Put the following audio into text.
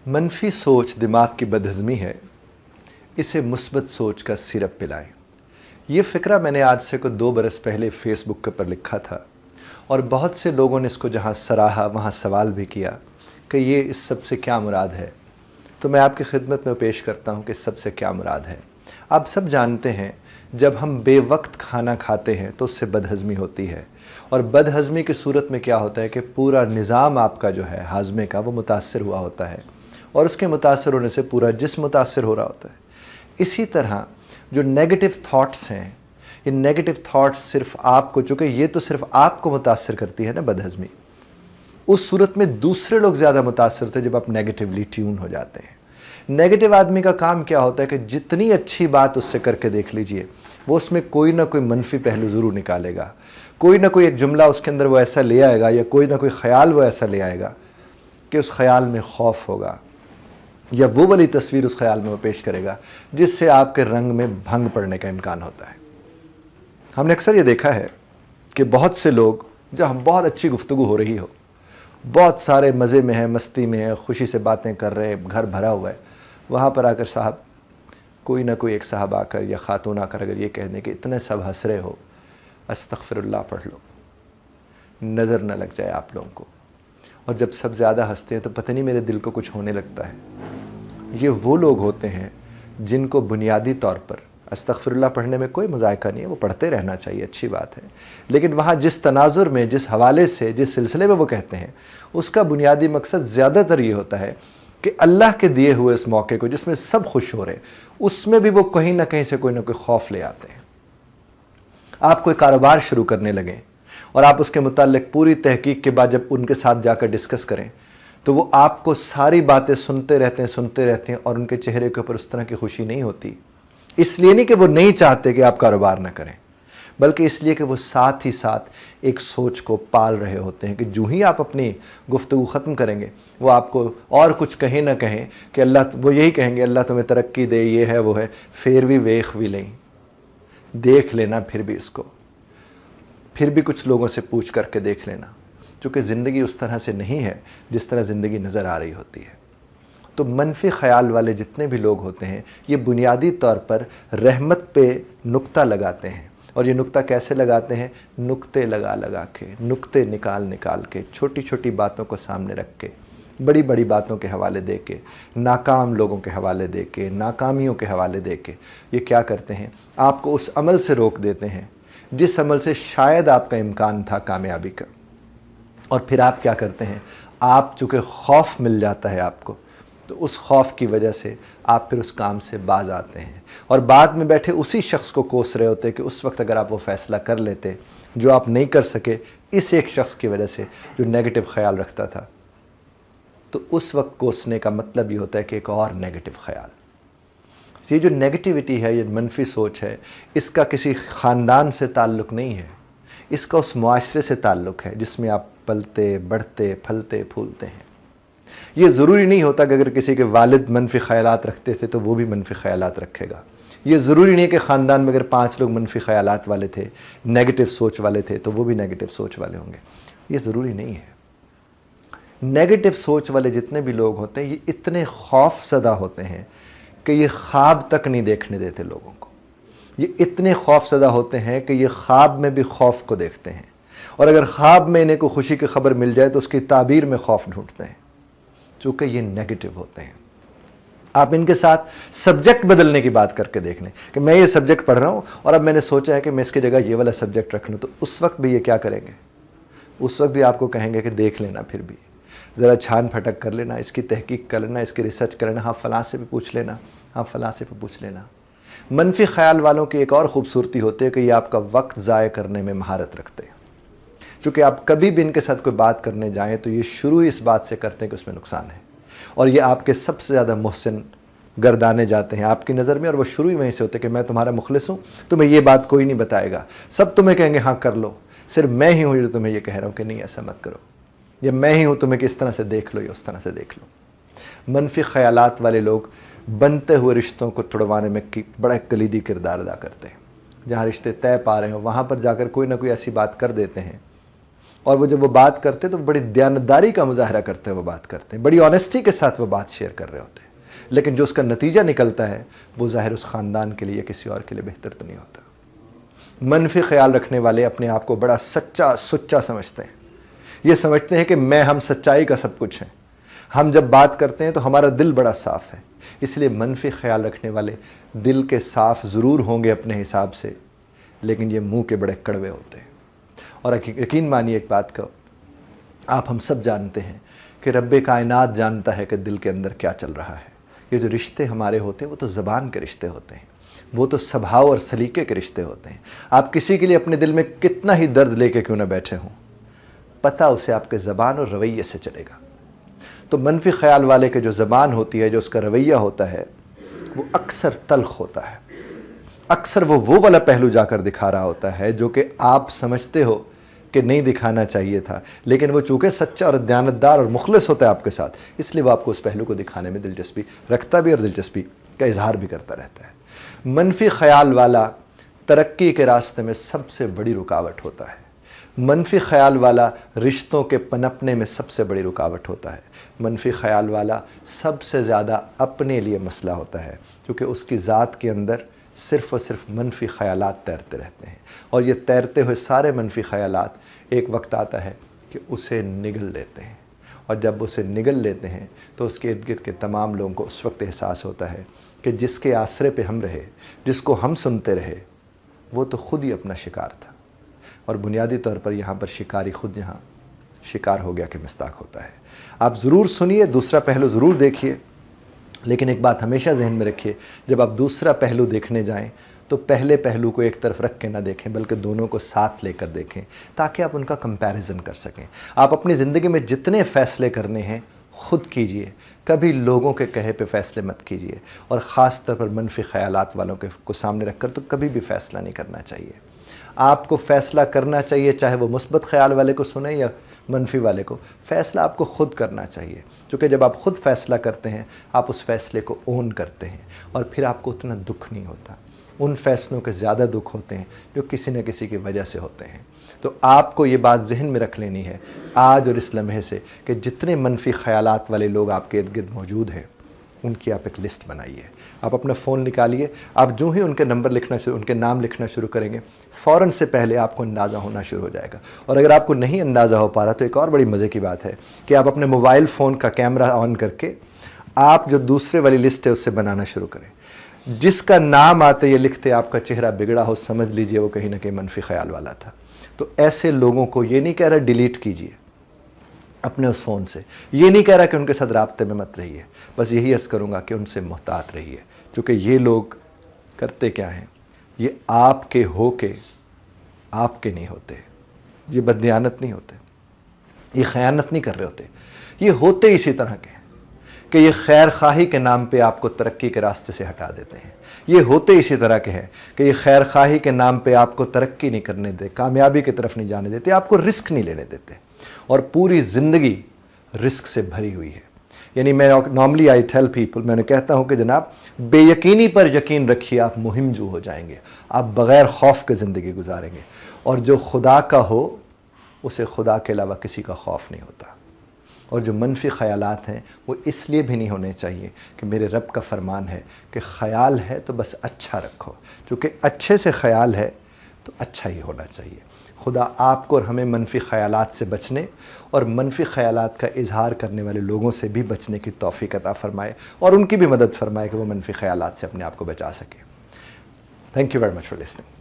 منفی سوچ دماغ کی بدہضمی ہے، اسے مثبت سوچ کا سرپ پلائیں۔ یہ فکرہ میں نے آج سے کوئی 2 برس پہلے فیس بک کے پر لکھا تھا، اور بہت سے لوگوں نے اس کو جہاں سراہا وہاں سوال بھی کیا کہ یہ اس سب سے کیا مراد ہے۔ تو میں آپ کی خدمت میں پیش کرتا ہوں کہ اس سب سے کیا مراد ہے۔ آپ سب جانتے ہیں جب ہم بے وقت کھانا کھاتے ہیں تو اس سے بدہضمی ہوتی ہے، اور بدہضمی کی صورت میں کیا ہوتا ہے کہ پورا نظام آپ کا جو ہے ہاضمے کا وہ متاثر ہوا ہوتا ہے، اور اس کے متاثر ہونے سے پورا جسم متاثر ہو رہا ہوتا ہے۔ اسی طرح جو نیگیٹو تھاٹس ہیں، یہ نیگیٹو تھاٹس صرف آپ کو، چونکہ یہ تو صرف آپ کو متاثر کرتی ہے نا بدہضمی، اس صورت میں دوسرے لوگ زیادہ متاثر ہوتے ہیں جب آپ نیگیٹیولی ٹیون ہو جاتے ہیں۔ نیگیٹو آدمی کا کام کیا ہوتا ہے کہ جتنی اچھی بات اس سے کر کے دیکھ لیجئے، وہ اس میں کوئی نہ کوئی منفی پہلو ضرور نکالے گا، کوئی نہ کوئی ایک جملہ اس کے اندر وہ ایسا لے آئے گا، یا کوئی نہ کوئی خیال وہ ایسا لے آئے گا کہ اس خیال میں خوف ہوگا، یا وہ والی تصویر اس خیال میں وہ پیش کرے گا جس سے آپ کے رنگ میں بھنگ پڑنے کا امکان ہوتا ہے۔ ہم نے اکثر یہ دیکھا ہے کہ بہت سے لوگ جہاں بہت اچھی گفتگو ہو رہی ہو، بہت سارے مزے میں ہیں، مستی میں ہیں، خوشی سے باتیں کر رہے ہیں، گھر بھرا ہوا ہے، وہاں پر آ کر صاحب کوئی نہ کوئی ایک صاحب آ کر یا خاتون آ کر اگر یہ کہہ دیں کہ اتنے سب ہنس رہے ہو، استغفر اللہ پڑھ لو، نظر نہ لگ جائے آپ لوگوں کو۔ اور جب سب زیادہ ہنستے ہیں تو پتہ نہیں میرے دل کو کچھ ہونے لگتا ہے۔ یہ وہ لوگ ہوتے ہیں جن کو بنیادی طور پر استغفر اللہ پڑھنے میں کوئی مذائقہ نہیں ہے، وہ پڑھتے رہنا چاہیے، اچھی بات ہے، لیکن وہاں جس تناظر میں، جس حوالے سے، جس سلسلے میں وہ کہتے ہیں، اس کا بنیادی مقصد زیادہ تر یہ ہوتا ہے کہ اللہ کے دیے ہوئے اس موقع کو جس میں سب خوش ہو رہے ہیں، اس میں بھی وہ کہیں نہ کہیں سے کوئی نہ کوئی خوف لے آتے ہیں۔ آپ کوئی کاروبار شروع کرنے لگیں اور آپ اس کے متعلق پوری تحقیق کے بعد جب ان کے ساتھ جا کر ڈسکس کریں تو وہ آپ کو ساری باتیں سنتے رہتے ہیں اور ان کے چہرے کے اوپر اس طرح کی خوشی نہیں ہوتی، اس لیے نہیں کہ وہ نہیں چاہتے کہ آپ کاروبار نہ کریں، بلکہ اس لیے کہ وہ ساتھ ہی ساتھ ایک سوچ کو پال رہے ہوتے ہیں کہ جو ہی آپ اپنی گفتگو ختم کریں گے وہ آپ کو اور کچھ کہیں نہ کہیں کہ اللہ، وہ یہی کہیں گے اللہ تمہیں ترقی دے، یہ ہے وہ ہے، پھر بھی ویخ بھی لیں، دیکھ لینا، پھر بھی اس کو، پھر بھی کچھ لوگوں سے پوچھ کر کے دیکھ لینا، چونکہ زندگی اس طرح سے نہیں ہے جس طرح زندگی نظر آ رہی ہوتی ہے۔ تو منفی خیال والے جتنے بھی لوگ ہوتے ہیں یہ بنیادی طور پر رحمت پہ نقطہ لگاتے ہیں، اور یہ نقطہ کیسے لگاتے ہیں؟ نقطے لگا کے، نقطے نکال کے، چھوٹی چھوٹی باتوں کو سامنے رکھ کے، بڑی بڑی باتوں کے حوالے دے کے، ناکام لوگوں کے حوالے دے کے، ناکامیوں کے حوالے دے کے، یہ کیا کرتے ہیں؟ آپ کو اس عمل سے روک دیتے ہیں جس عمل سے شاید آپ کا امکان تھا کامیابی کا، اور پھر آپ کیا کرتے ہیں؟ آپ چونکہ خوف مل جاتا ہے آپ کو، تو اس خوف کی وجہ سے آپ پھر اس کام سے باز آتے ہیں، اور بعد میں بیٹھے اسی شخص کو کوس رہے ہوتے کہ اس وقت اگر آپ وہ فیصلہ کر لیتے جو آپ نہیں کر سکے اس ایک شخص کی وجہ سے جو نیگیٹو خیال رکھتا تھا۔ تو اس وقت کوسنے کا مطلب یہ ہوتا ہے کہ ایک اور نیگیٹو خیال۔ یہ جو نیگیٹیوٹی ہے، یہ منفی سوچ ہے، اس کا کسی خاندان سے تعلق نہیں ہے، اس کا اس معاشرے سے تعلق ہے جس میں آپ پلتے بڑھتے پھلتے پھولتے ہیں۔ یہ ضروری نہیں ہوتا کہ اگر کسی کے والد منفی خیالات رکھتے تھے تو وہ بھی منفی خیالات رکھے گا، یہ ضروری نہیں کہ خاندان میں اگر 5 لوگ منفی خیالات والے تھے، نیگیٹو سوچ والے تھے، تو وہ بھی نیگیٹو سوچ والے ہوں گے، یہ ضروری نہیں ہے۔ نیگیٹو سوچ والے جتنے بھی لوگ ہوتے ہیں یہ اتنے خوف زدہ ہوتے ہیں کہ یہ خواب تک نہیں دیکھنے دیتے لوگوں کو، یہ اتنے خوف زدہ ہوتے ہیں کہ یہ خواب میں بھی خوف کو دیکھتے ہیں، اور اگر خواب میں انہیں کو خوشی کی خبر مل جائے تو اس کی تعبیر میں خوف ڈھونڈتے ہیں، چونکہ یہ نیگیٹو ہوتے ہیں۔ آپ ان کے ساتھ سبجیکٹ بدلنے کی بات کر کے دیکھ لیں کہ میں یہ سبجیکٹ پڑھ رہا ہوں اور اب میں نے سوچا ہے کہ میں اس کی جگہ یہ والا سبجیکٹ رکھ لوں، تو اس وقت بھی یہ کیا کریں گے؟ اس وقت بھی آپ کو کہیں گے کہ دیکھ لینا، پھر بھی ذرا چھان پھٹک کر لینا، اس کی تحقیق کر لینا، اس کی ریسرچ کر لینا، ہاں فلاں سے بھی پوچھ لینا، ہاں فلاں سے بھی پوچھ لینا۔ منفی خیال والوں کی ایک اور خوبصورتی ہوتی ہے کہ یہ آپ کا وقت ضائع کرنے میں مہارت رکھتے ہیں، چونکہ آپ کبھی بھی ان کے ساتھ کوئی بات کرنے جائیں تو یہ شروع اس بات سے کرتے ہیں کہ اس میں نقصان ہے، اور یہ آپ کے سب سے زیادہ محسن گردانے جاتے ہیں آپ کی نظر میں، اور وہ شروع ہی وہیں سے ہوتے ہیں کہ میں تمہارا مخلص ہوں، تمہیں یہ بات کوئی نہیں بتائے گا، سب تمہیں کہیں گے ہاں کر لو، صرف میں ہی ہوں جو تمہیں یہ کہہ رہا ہوں کہ نہیں ایسا مت کرو، یا میں ہی ہوں تمہیں کہ اس طرح سے دیکھ لو یا اس طرح سے دیکھ لو۔ منفی خیالات والے لوگ بنتے ہوئے رشتوں کو توڑوانے میں بڑا کلیدی کردار ادا کرتے ہیں۔ جہاں رشتے طے پا رہے ہیں وہاں پر جا کر کوئی نہ کوئی ایسی بات کر دیتے ہیں اور وہ جب وہ بات کرتے تو بڑی دیانتداری کا مظاہرہ کرتے ہیں، وہ بات کرتے ہیں، بڑی آنیسٹی کے ساتھ وہ بات شیئر کر رہے ہوتے ہیں، لیکن جو اس کا نتیجہ نکلتا ہے وہ ظاہر اس خاندان کے لیے یا کسی اور کے لیے بہتر تو نہیں ہوتا۔ منفی خیال رکھنے والے اپنے آپ کو بڑا سچا سچا سمجھتے ہیں، یہ سمجھتے ہیں کہ ہم سچائی کا سب کچھ ہیں، ہم جب بات کرتے ہیں تو ہمارا دل بڑا صاف ہے، اس لیے منفی خیال رکھنے والے دل کے صاف ضرور ہوں گے اپنے حساب سے، لیکن یہ منہ کے بڑے کڑوے ہوتے ہیں۔ اور یقین مانیے ایک بات کا، آپ ہم سب جانتے ہیں کہ رب کائنات جانتا ہے کہ دل کے اندر کیا چل رہا ہے۔ یہ جو رشتے ہمارے ہوتے ہیں وہ تو زبان کے رشتے ہوتے ہیں، وہ تو سبھاؤ اور سلیقے کے رشتے ہوتے ہیں۔ آپ کسی کے لیے اپنے دل میں کتنا ہی درد لے کے کیوں نہ بیٹھے ہوں، پتہ اسے آپ کے زبان اور رویے سے چلے گا۔ تو منفی خیال والے کے جو زبان ہوتی ہے، جو اس کا رویہ ہوتا ہے، وہ اکثر تلخ ہوتا ہے، اکثر وہ والا پہلو جا کر دکھا رہا ہوتا ہے جو کہ آپ سمجھتے ہو کہ نہیں دکھانا چاہیے تھا، لیکن وہ چونکہ سچا اور دیانتدار اور مخلص ہوتا ہے آپ کے ساتھ، اس لیے وہ آپ کو اس پہلو کو دکھانے میں دلچسپی رکھتا بھی اور دلچسپی کا اظہار بھی کرتا رہتا ہے۔ منفی خیال والا ترقی کے راستے میں سب سے بڑی رکاوٹ ہوتا ہے، منفی خیال والا رشتوں کے پنپنے میں سب سے بڑی رکاوٹ ہوتا ہے، منفی خیال والا سب سے زیادہ اپنے لیے مسئلہ ہوتا ہے، کیونکہ اس کی ذات کے اندر صرف اور صرف منفی خیالات تیرتے رہتے ہیں، اور یہ تیرتے ہوئے سارے منفی خیالات ایک وقت آتا ہے کہ اسے نگل لیتے ہیں، اور جب اسے نگل لیتے ہیں تو اس کے ارد گرد کے تمام لوگوں کو اس وقت احساس ہوتا ہے کہ جس کے آسرے پہ ہم رہے، جس کو ہم سنتے رہے، وہ تو خود ہی اپنا شکار تھا، اور بنیادی طور پر یہاں پر شکاری خود یہاں شکار ہو گیا کہ مستاق ہوتا ہے۔ آپ ضرور سنیے، دوسرا پہلو ضرور دیکھیے، لیکن ایک بات ہمیشہ ذہن میں رکھیے، جب آپ دوسرا پہلو دیکھنے جائیں تو پہلے پہلو کو ایک طرف رکھ کے نہ دیکھیں، بلکہ دونوں کو ساتھ لے کر دیکھیں، تاکہ آپ ان کا کمپیریزن کر سکیں۔ آپ اپنی زندگی میں جتنے فیصلے کرنے ہیں خود کیجئے، کبھی لوگوں کے کہے پہ فیصلے مت کیجئے، اور خاص طور پر منفی خیالات والوں کو سامنے رکھ کر تو کبھی بھی فیصلہ نہیں کرنا چاہیے۔ آپ کو فیصلہ کرنا چاہیے، چاہے وہ مثبت خیال والے کو سنیں یا منفی والے کو، فیصلہ آپ کو خود کرنا چاہیے، کیونکہ جب آپ خود فیصلہ کرتے ہیں آپ اس فیصلے کو اون کرتے ہیں، اور پھر آپ کو اتنا دکھ نہیں ہوتا۔ ان فیصلوں کے زیادہ دکھ ہوتے ہیں جو کسی نہ کسی کی وجہ سے ہوتے ہیں۔ تو آپ کو یہ بات ذہن میں رکھ لینی ہے آج اور اس لمحے سے کہ جتنے منفی خیالات والے لوگ آپ کے ارد گرد موجود ہیں ان کی آپ ایک لسٹ بنائیے۔ آپ اپنا فون نکالیے، آپ جو ہی ان کے نمبر لکھنا شروع، ان کے نام لکھنا شروع کریں گے، فوراً سے پہلے آپ کو اندازہ ہونا شروع ہو جائے گا۔ اور اگر آپ کو نہیں اندازہ ہو پا رہا تو ایک اور بڑی مزے کی بات ہے کہ آپ اپنے موبائل فون کا کیمرہ آن کر کے آپ جو دوسرے والی لسٹ ہے اس سے بنانا شروع کریں۔ جس کا نام آتے یہ لکھتے آپ کا چہرہ بگڑا ہو، سمجھ لیجئے وہ کہیں نہ کہیں منفی خیال والا تھا۔ تو ایسے لوگوں کو یہ نہیں کہہ رہا ڈیلیٹ کیجئے اپنے اس فون سے، یہ نہیں کہہ رہا کہ ان کے ساتھ رابطے میں مت رہیے، بس یہی عرض کروں گا کہ ان سے محتاط رہیے، کیونکہ یہ لوگ کرتے کیا ہیں، یہ آپ کے ہو کے آپ کے نہیں ہوتے، یہ بددیانت نہیں ہوتے، یہ خیانت نہیں کر رہے ہوتے، یہ ہوتے اسی طرح کے ہیں کہ یہ خیر خواہی کے نام پہ آپ کو ترقی کے راستے سے ہٹا دیتے ہیں، یہ ہوتے اسی طرح کے ہیں کہ یہ خیر خواہی کے نام پہ آپ کو ترقی نہیں کرنے دے، کامیابی کی طرف نہیں جانے دیتے، آپ کو رسک نہیں لینے دیتے، اور پوری زندگی رسک سے بھری ہوئی ہے۔ یعنی میں نارملی آئی ٹیل پیپل، میں نے کہتا ہوں کہ جناب بے یقینی پر یقین رکھیے، آپ مہم جو ہو جائیں گے، آپ بغیر خوف کے زندگی گزاریں گے، اور جو خدا کا ہو اسے خدا کے علاوہ کسی کا خوف نہیں ہوتا۔ اور جو منفی خیالات ہیں وہ اس لیے بھی نہیں ہونے چاہیے کہ میرے رب کا فرمان ہے کہ خیال ہے تو بس اچھا رکھو، چونکہ اچھے سے خیال ہے تو اچھا ہی ہونا چاہیے۔ خدا آپ کو اور ہمیں منفی خیالات سے بچنے اور منفی خیالات کا اظہار کرنے والے لوگوں سے بھی بچنے کی توفیق عطا فرمائے، اور ان کی بھی مدد فرمائے کہ وہ منفی خیالات سے اپنے آپ کو بچا سکیں۔ Thank you very much for listening.